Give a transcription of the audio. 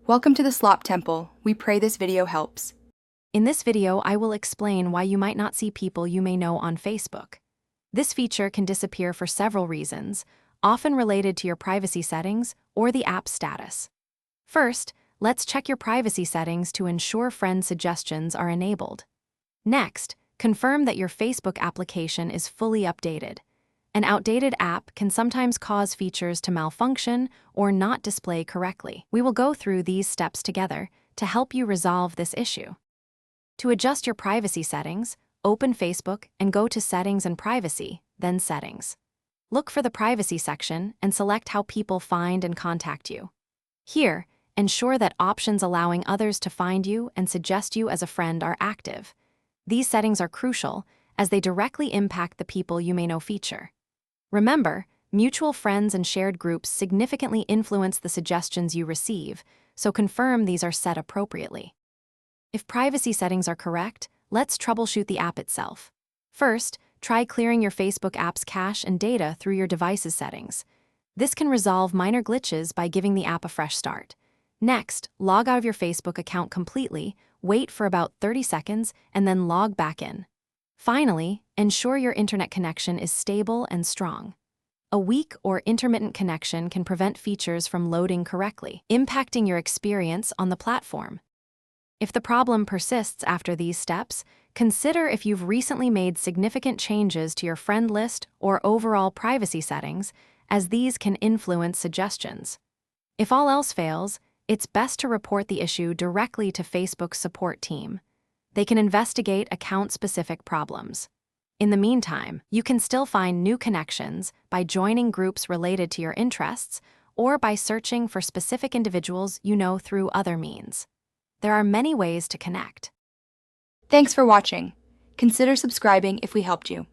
Welcome to the Slop Temple. We pray this video helps. In this video, I will explain why you might not see people you may know on Facebook. This feature can disappear for several reasons, often related to your privacy settings or the app's status. First, let's check your privacy settings to ensure friend suggestions are enabled. Next, confirm that your Facebook application is fully updated. An outdated app can sometimes cause features to malfunction or not display correctly. We will go through these steps together to help you resolve this issue. To adjust your privacy settings, open Facebook and go to Settings and Privacy, then Settings. Look for the Privacy section and select how people find and contact you. Here, ensure that options allowing others to find you and suggest you as a friend are active. These settings are crucial as they directly impact the people you may know feature. Remember, mutual friends and shared groups significantly influence the suggestions you receive, so confirm these are set appropriately. If privacy settings are correct, let's troubleshoot the app itself. First, try clearing your Facebook app's cache and data through your device's settings. This can resolve minor glitches by giving the app a fresh start. Next, log out of your Facebook account completely, wait for about 30 seconds, and then log back in. Finally, ensure your internet connection is stable and strong. A weak or intermittent connection can prevent features from loading correctly, impacting your experience on the platform. If the problem persists after these steps, consider if you've recently made significant changes to your friend list or overall privacy settings, as these can influence suggestions. If all else fails, it's best to report the issue directly to Facebook's support team. They can investigate account-specific problems. In the meantime, you can still find new connections by joining groups related to your interests or by searching for specific individuals you know through other means. There are many ways to connect. Thanks for watching. Consider subscribing if we helped you.